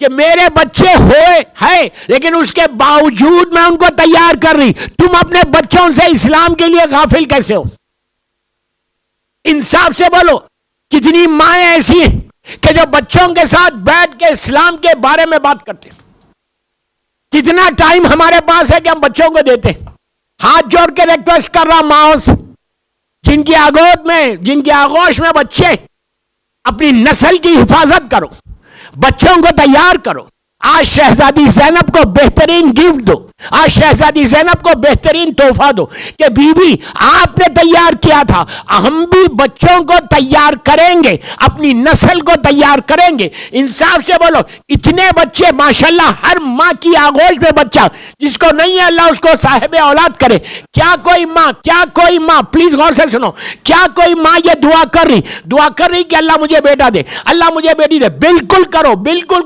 کہ میرے بچے ہوئے ہیں, لیکن اس کے باوجود میں ان کو تیار کر رہی. تم اپنے بچوں سے اسلام کے لیے غافل کیسے ہو؟ انصاف سے بولو. کتنی مائیں ایسی ہیں کہ جو بچوں کے ساتھ بیٹھ کے اسلام کے بارے میں بات کرتے ہیں. کتنا ٹائم ہمارے پاس ہے کہ ہم بچوں کو دیتے ہیں. ہاتھ جوڑ کے ریکویسٹ کر رہا ماؤں سے جن کی آگوش میں بچے, اپنی نسل کی حفاظت کرو, بچوں کو تیار کرو. آج شہزادی زینب کو بہترین گفٹ دو, آج شہزادی زینب کو بہترین تحفہ دو کہ بی بی آپ نے تیار کیا تھا, ہم بھی بچوں کو تیار کریں گے, اپنی نسل کو تیار کریں گے. انصاف سے بولو, اتنے بچے ماشاءاللہ, ہر ماں کی آغوش میں بچہ, جس کو نہیں ہے اللہ اس کو صاحب اولاد کرے. کیا کوئی ماں پلیز غور سے سنو, کیا کوئی ماں یہ دعا کر رہی کہ اللہ مجھے بیٹا دے, اللہ مجھے بیٹی دے؟ بالکل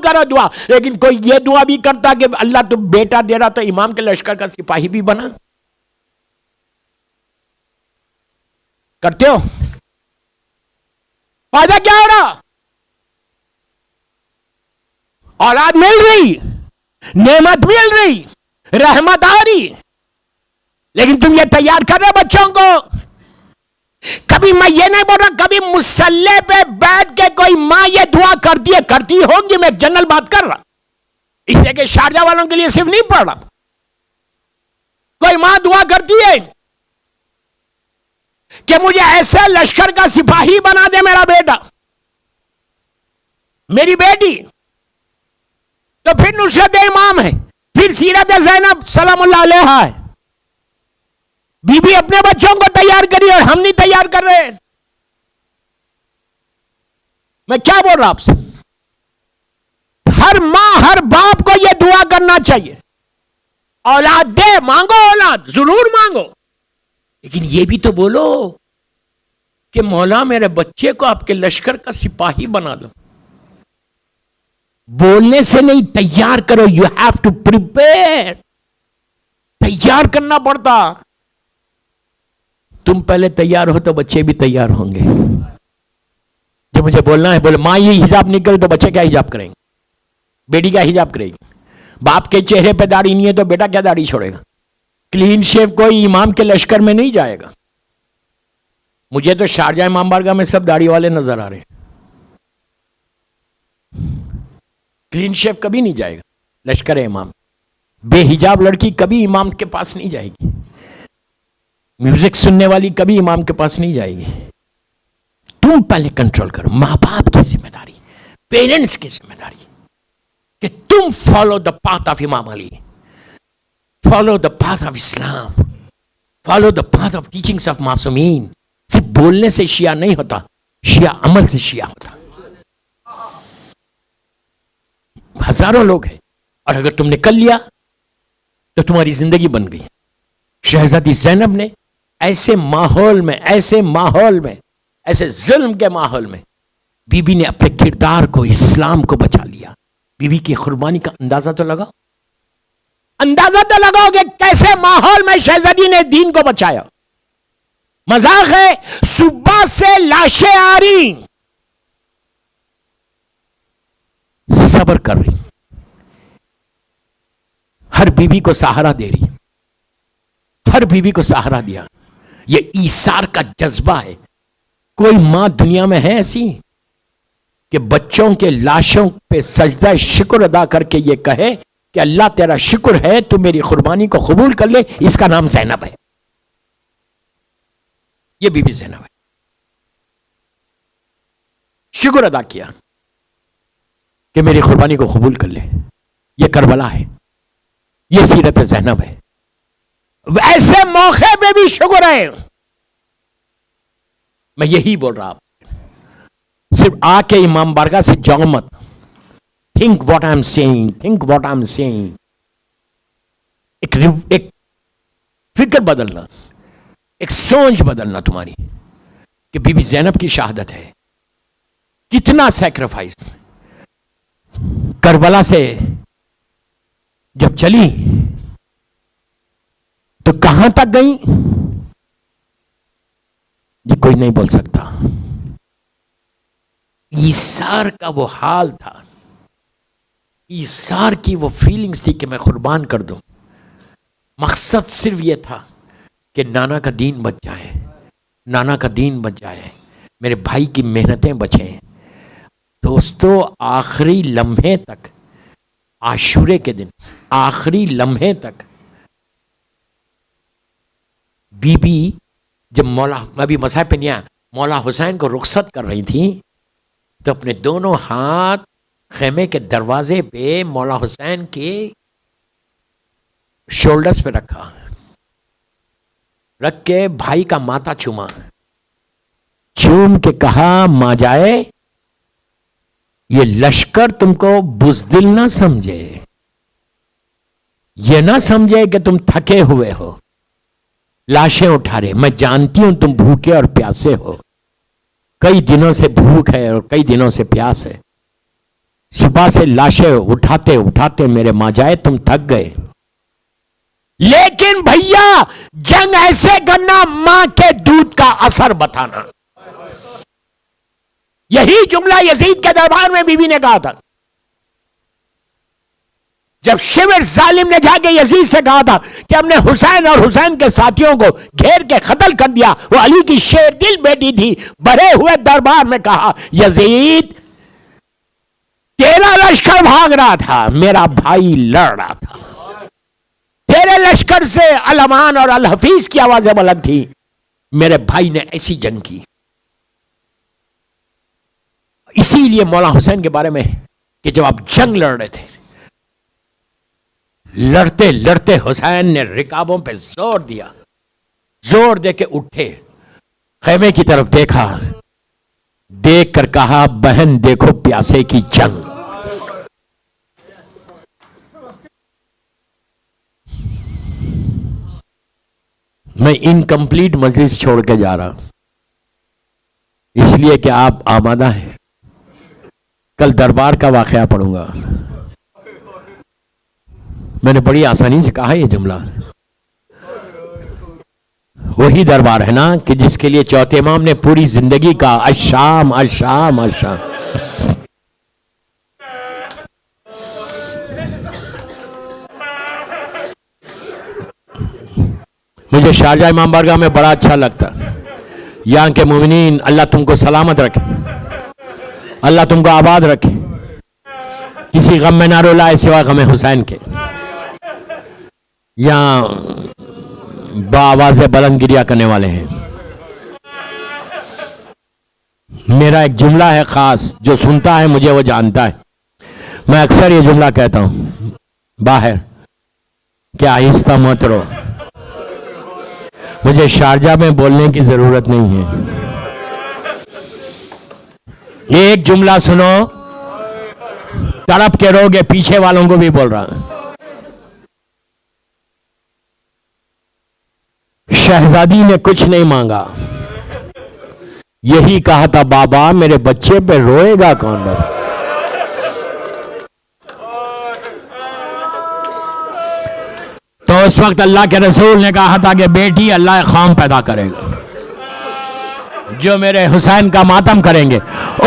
کرو دعا, لیکن کوئی یہ دعا بھی کرتا کہ اللہ تو بیٹا دے رہا تو امام کے لشکر کا سپاہی بھی بنا؟ کرتے ہو؟ فائدہ کیا ہو رہا؟ اولاد مل رہی, نعمت مل رہی, رحمت آ رہی, لیکن تم یہ تیار کر رہے بچوں کو. کبھی میں یہ نہیں بول رہا کبھی مصلی پہ بیٹھ کے کوئی ماں یہ دعا کرتی ہوگی, میں ایک جنرل بات کر رہا, اس لیے کہ شارجہ والوں کے لیے صرف نہیں پڑھ رہا. کوئی ماں دعا کرتی ہے کہ مجھے ایسے لشکر کا سپاہی بنا دے میرا بیٹا, میری بیٹی. تو پھر نصرت امام ہے, پھر سیرت زینب سلام اللہ علیہا ہے. بی بی اپنے بچوں کو تیار کری اور ہم نہیں تیار کر رہے. میں کیا بول رہا آپ سے؟ ہر چاہیے. اولاد دے, مانگو اولاد, ضرور مانگو, لیکن یہ بھی تو بولو کہ مولا میرے بچے کو آپ کے لشکر کا سپاہی بنا دو. بولنے سے نہیں, تیار کرو. You have to prepare. تیار کرنا پڑتا. تم پہلے تیار ہو تو بچے بھی تیار ہوں گے. جو مجھے بولنا ہے, بولے ماں یہ حجاب نہیں کرے تو بچے کیا حجاب کریں گے, بیٹی کیا حجاب کرے گی. باپ کے چہرے پہ داڑھی نہیں ہے تو بیٹا کیا داڑھی چھوڑے گا. کلین شیو کوئی امام کے لشکر میں نہیں جائے گا. مجھے تو شارجہ امام بارگاہ میں سب داڑھی والے نظر آ رہے ہیں. کلین شیو کبھی نہیں جائے گا لشکر امام. بے حجاب لڑکی کبھی امام کے پاس نہیں جائے گی. میوزک سننے والی کبھی امام کے پاس نہیں جائے گی. تم پہلے کنٹرول کرو. ماں باپ کی ذمہ داری, پیرنٹس کی ذمہ داری کہ تم follow the path of Imam Ali, follow the path of Islam, follow the path of teachings of معصومین. صرف بولنے سے شیعہ نہیں ہوتا, شیعہ عمل سے شیعہ ہوتا. ہزاروں لوگ ہیں, اور اگر تم نے کر لیا تو تمہاری زندگی بن گئی. شہزادی زینب نے ایسے ماحول میں, ایسے ظلم کے ماحول میں بی بی نے اپنے کردار کو, اسلام کو بچا لیا. بی بی کی قربانی کا اندازہ تو لگاؤ کہ کیسے ماحول میں شہزادی نے دین کو بچایا. مذاق ہے, صبح سے لاشیں آ رہی, صبر کر رہی, ہر بیوی کو سہارا دے رہی, ہر بیوی کو سہارا دیا. یہ ایثار کا جذبہ ہے. کوئی ماں دنیا میں ہے ایسی کہ بچوں کے لاشوں پہ سجدہ شکر ادا کر کے یہ کہے کہ اللہ تیرا شکر ہے, تو میری قربانی کو قبول کر لے. اس کا نام زینب ہے. یہ بی بی زینب ہے. شکر ادا کیا کہ میری قربانی کو قبول کر لے. یہ کربلا ہے, یہ سیرت زینب ہے. ایسے موقع پہ بھی شکر ہے. میں یہی بول رہا ہوں, صرف آ کے امام بارگاہ سے جاؤ مت. Think what I am seeing. ایک فکر بدلنا, ایک سوچ بدلنا تمہاری کہ بی بی زینب کی شہادت ہے. کتنا سیکریفائس. کربلا سے جب چلی تو کہاں تک گئی یہ کوئی نہیں بول سکتا. ایثار کا وہ حال تھا, ایثار کی وہ فیلنگز تھی کہ میں قربان کر دوں. مقصد صرف یہ تھا کہ نانا کا دین بچ جائے, نانا کا دین بچ جائے, میرے بھائی کی محنتیں بچیں. دوستو, آخری لمحے تک, عاشورے کے دن آخری لمحے تک بی بی جب میں بھی مسائل پہ نہیں آیا, مولا حسین کو رخصت کر رہی تھی تو اپنے دونوں ہاتھ خیمے کے دروازے پہ مولا حسین کے شولڈرز پہ رکھا, رکھ کے بھائی کا ماتھا چوما, چوم کے کہا ماں جائے یہ لشکر تم کو بزدل نہ سمجھے, یہ نہ سمجھے کہ تم تھکے ہوئے ہو, لاشیں اٹھا رہے. میں جانتی ہوں تم بھوکے اور پیاسے ہو, کئی دنوں سے بھوک ہے اور کئی دنوں سے پیاس ہے. صبح سے لاشیں اٹھاتے اٹھاتے میرے ماں جائے تم تھک گئے. لیکن بھیا جنگ ایسے کرنا ماں کے دودھ کا اثر بتانا. یہی جملہ یزید کے دربار میں بی بی نے کہا تھا. جب شیور ظالم نے جا کے یزید سے کہا تھا کہ ہم نے حسین اور حسین کے ساتھیوں کو گھیر کے قتل کر دیا, وہ علی کی شیر دل بیٹی تھی, بھرے ہوئے دربار میں کہا یزید تیرا لشکر بھاگ رہا تھا, میرا بھائی لڑ رہا تھا. تیرے لشکر سے الامان اور الحفیظ کی آوازیں بلند تھی, میرے بھائی نے ایسی جنگ کی. اسی لیے مولا حسین کے بارے میں کہ جب آپ جنگ لڑ رہے تھے, لڑتے لڑتے حسین نے رکابوں پہ زور دیا, زور دے کے اٹھے, خیمے کی طرف دیکھا, دیکھ کر کہا بہن دیکھو پیاسے کی جنگ. میں انکمپلیٹ مجلس چھوڑ کے جا رہا اس لیے کہ آپ آمادہ ہیں. کل دربار کا واقعہ پڑھوں گا. میں نے بڑی آسانی سے کہا یہ جملہ. وہی دربار ہے نا کہ جس کے لیے چوتھے امام نے پوری زندگی کا الشام الشام الشام. مجھے شارجہ امام بارگاہ میں بڑا اچھا لگتا. یہاں کے مومنین اللہ تم کو سلامت رکھے, اللہ تم کو آباد رکھے. کسی غم میں نہ رولائے سوا غم حسین کے. یہاں بآواز بلند گریا کرنے والے ہیں. میرا ایک جملہ ہے خاص, جو سنتا ہے مجھے وہ جانتا ہے. میں اکثر یہ جملہ کہتا ہوں باہر کہ آہستہ مت رو. مجھے شارجہ میں بولنے کی ضرورت نہیں ہے. یہ ایک جملہ سنو, تڑپ کے رو گے. پیچھے والوں کو بھی بول رہا ہوں. شہزادی نے کچھ نہیں مانگا, یہی کہا تھا بابا میرے بچے پہ روئے گا کون بابا. تو اس وقت اللہ کے رسول نے کہا تھا کہ بیٹی اللہ خام پیدا کرے گا جو میرے حسین کا ماتم کریں گے.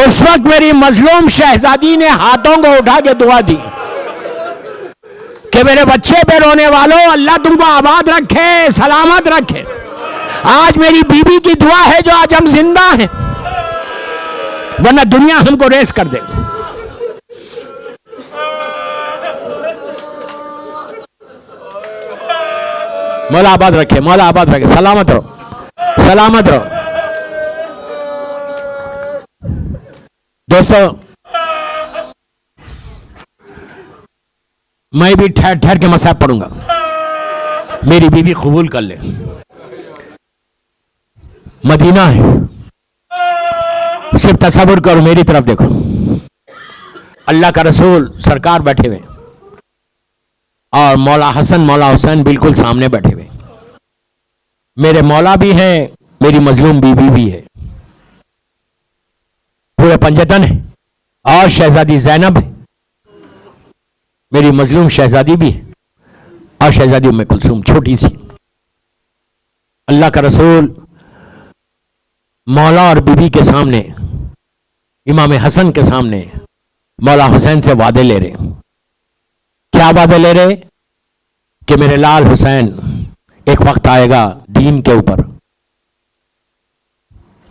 اس وقت میری مظلوم شہزادی نے ہاتھوں کو اٹھا کے دعا دی کہ میرے بچے پہ رونے والوں اللہ تم کو آباد رکھے, سلامت رکھے. آج میری بیوی کی دعا ہے جو آج ہم زندہ ہیں, ورنہ دنیا ہم کو ریس کر دے. مولا آباد رکھے, مولا آباد رکھے. سلامت رہو, سلامت رہو. دوستو میں بھی ٹھہر ٹھہر کے مصحف پڑھوں گا. میری بیوی قبول کر لے. مدینہ ہے, صرف تصور کرو, میری طرف دیکھو. اللہ کا رسول سرکار بیٹھے ہوئے اور مولا حسن مولا حسین بالکل سامنے بیٹھے ہوئے. میرے مولا بھی ہیں, میری مظلوم بیوی بھی ہے, پورے پنجتن ہے, اور شہزادی زینب ہے, میری مظلوم شہزادی بھی ہے, اور شہزادی ام کلثوم چھوٹی سی. اللہ کا رسول مولا اور بیوی کے سامنے, امام حسن کے سامنے مولا حسین سے وعدے لے رہے. کیا وعدے لے رہے؟ کہ میرے لال حسین ایک وقت آئے گا دین کے اوپر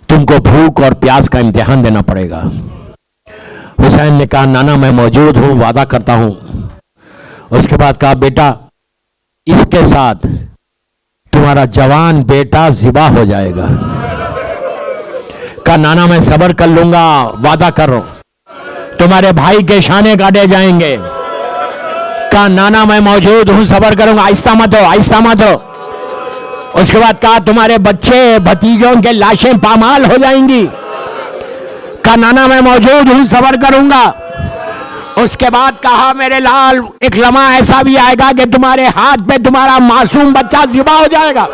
تم کو بھوک اور پیاس کا امتحان دینا پڑے گا. حسین نے کہا نانا میں موجود ہوں, وعدہ کرتا ہوں. اس کے بعد کہا بیٹا اس کے ساتھ تمہارا جوان بیٹا ذبح ہو جائے گا. کہا نانا میں صبر کر لوں گا, وعدہ کر رہا ہوں. تمہارے بھائی کے شانے کاٹے جائیں گے. کہا نانا میں موجود ہوں, صبر کروں گا. آہستہ مت ہو, آہستہ مت ہو. اس کے بعد کہا تمہارے بچے بھتیجوں کے لاشیں پامال ہو جائیں گی. کہا نانا میں موجود ہوں, صبر کروں گا. اس کے بعد کہا میرے لال ایک لمحہ ایسا بھی آئے گا کہ تمہارے ہاتھ پہ تمہارا معصوم بچہ ذبح ہو جائے گا.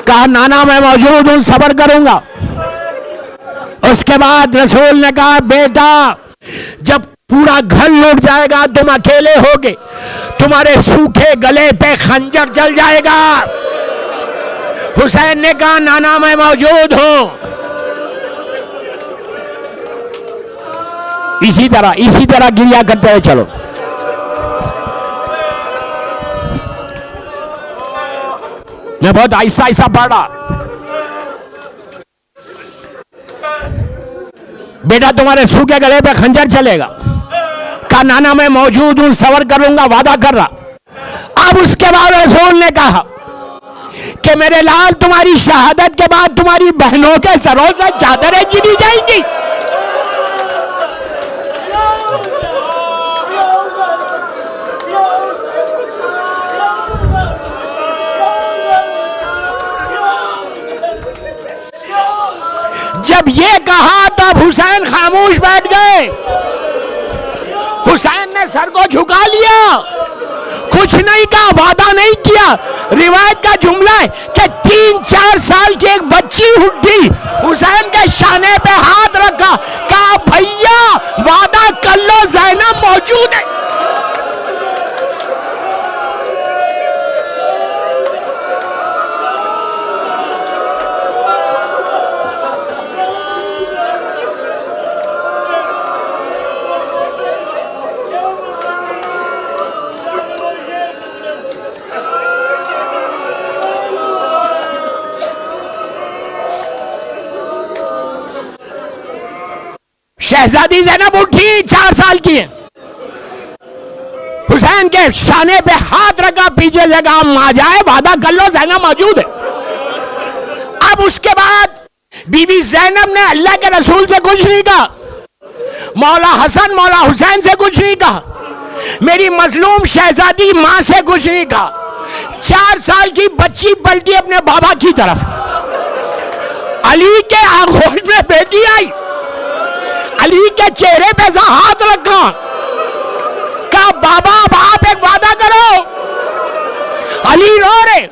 کہا نانا میں موجود ہوں, صبر کروں گا. اس کے بعد رسول نے کہا بیٹا جب پورا گھر لوٹ جائے گا تم اکیلے ہوگے, تمہارے سوکھے گلے پہ خنجر چل جائے گا. حسین نے کہا نانا میں موجود ہوں. اسی طرح گریا کرتے ہوئے چلو. میں بہت آہستہ آہستہ پڑھ رہا. بیٹا تمہارے سوکھے گلے پہ خنجر چلے گا. کہا نانا میں موجود ہوں, صبر کروں گا, وعدہ کر رہا. اب اس کے بعد رسول نے کہا کہ میرے لال تمہاری شہادت کے بعد تمہاری بہنوں کے سروں سے چادریں چنی جائیں گی. جب یہ کہا تب حسین خاموش بیٹھ گئے. حسین نے سر کو جھکا لیا کچھ نہیں کہا، وعدہ نہیں کیا. روایت کا جملہ ہے کہ 3-4 سال کی ایک بچی اٹھی، حسین کے شانے پہ ہاتھ رکھا، کہا بھیا وعدہ کر لو زینب موجود ہے. شہزادی زینب اٹھی، 4 سال کی ہے، حسین کے شانے پہ ہاتھ رکھا، پیچھے سے کہا ماں جائے وعدہ کر لو زینب موجود ہے. اب اس کے بعد بی بی زینب نے اللہ کے رسول سے کچھ نہیں کہا، مولا حسن مولا حسین سے کچھ نہیں کہا، میری مظلوم شہزادی ماں سے کچھ نہیں کہا. 4 سال کی بچی پلٹی اپنے بابا کی طرف، علی کے آغوش میں بیٹی آئی، علی کے چہرے پہ ہاتھ رکھا، کہا بابا اب آپ ایک وعدہ کرو. علی رو رہے،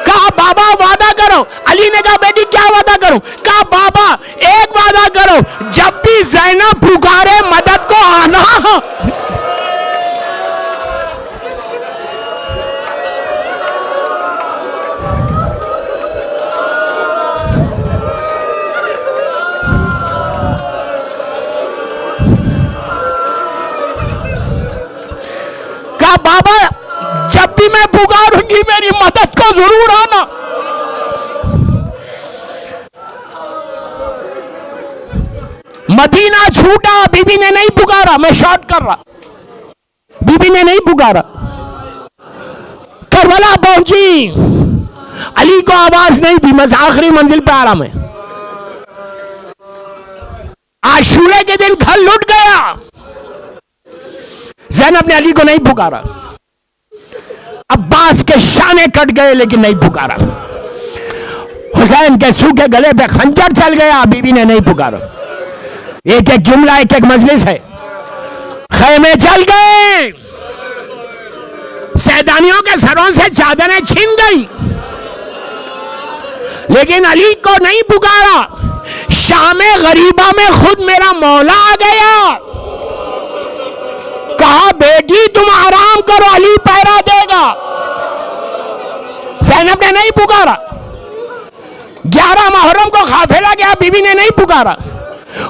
کہا بابا وعدہ کرو. علی نے کہا بیٹی کیا وعدہ کروں؟ کہا بابا ایک وعدہ کرو، جب بھی زینب پکارے مدد کو آنا. بابا جب بھی میں پکاروں گی میری مدد کو ضرور آنا. مدینہ چھوٹا، بی بی نے نہیں پکارا، میں شارٹ کر رہا، بی بی نے نہیں پکارا. کربلا پہنچی، علی کو آواز نہیں دی، میں آخری منزل پہ آ رہا. میں عاشورے کے دن گھر لٹ گیا، زینب نے علی کو نہیں پکارا. عباس کے شانے کٹ گئے لیکن نہیں پکارا. حسین کے سوکھے گلے پہ خنجر چل گیا، بی بی نے نہیں پکارا. ایک ایک جملہ ایک ایک مجلس ہے. خیمے جل گئے، سیدانیوں کے سروں سے چادریں چھن گئی، لیکن علی کو نہیں پکارا. شام غریبہ میں خود میرا مولا آ گیا، کہا بیٹی تم آرام کرو علی پہرا دے گا. زینب نے نہیں پکارا. 11 محرم کو قافلہ گیا، بی بی نے نہیں پکارا.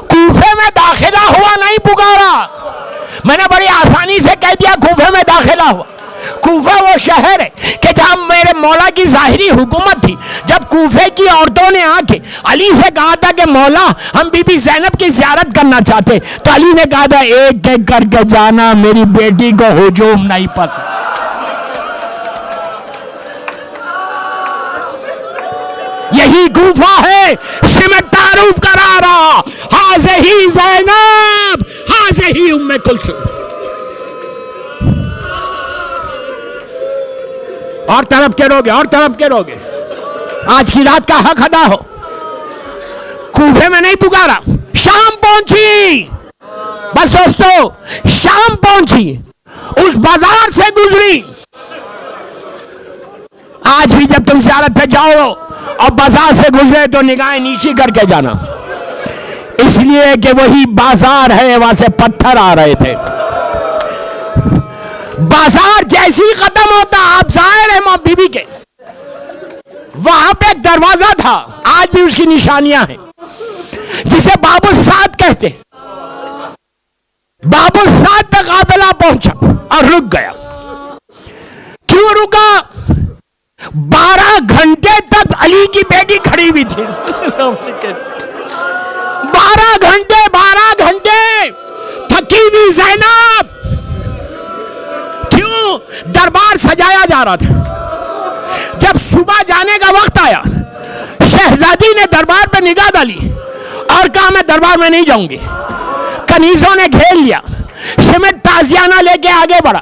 کوفے میں داخلہ ہوا، نہیں پکارا. میں نے بڑی آسانی سے کہہ دیا کوفے میں داخلہ ہوا. کوفہ وہ شہر ہے کہ جہاں میرے مولا کی ظاہری حکومت تھی. جب کوفے کی عورتوں نے آ کے علی سے کہا تھا کہ مولا ہم بی بی زینب کی زیارت کرنا چاہتے، تو علی نے کہا تھا ایک ایک کر کے جانا، میری بیٹی کو ہجوم نہیں پسند. یہی کوفہ ہے سمت تعارف کرا رہا، ہذہ زینب ہذہ ام کلثوم. اور طرف کے روگے، اور طرف کے روگے، آج کی رات کا حق ادا ہو. کوفے میں نہیں پکارا، شام پہنچی. بس دوستو شام پہنچی، اس بازار سے گزری. آج بھی جب تم زیارت پہ جاؤ اور بازار سے گزرے تو نگاہیں نیچی کر کے جانا، اس لیے کہ وہی بازار ہے، وہاں سے پتھر آ رہے تھے. بازار جیسی ختم ہوتا، آپ ظاہر ہے ماں بی بی کے، وہاں پہ ایک دروازہ تھا، آج بھی اس کی نشانیاں ہیں، جسے باب السعد کہتے. باب السعد پہ قافلہ پہنچا اور رک گیا. کیوں رکا؟ 12 گھنٹے تک علی کی بیٹی کھڑی ہوئی تھی. 12 گھنٹے تھکی ہوئی زینب. کیوں؟ دربار سجایا جا رہا تھا. جب صبح جانے کا وقت آیا، شہزادی نے دربار پہ نگاہ ڈالی اور کہا میں دربار میں نہیں جاؤں گی. کنیزوں نے گھیر لیا. سمت تازیانہ لے کے آگے بڑھا.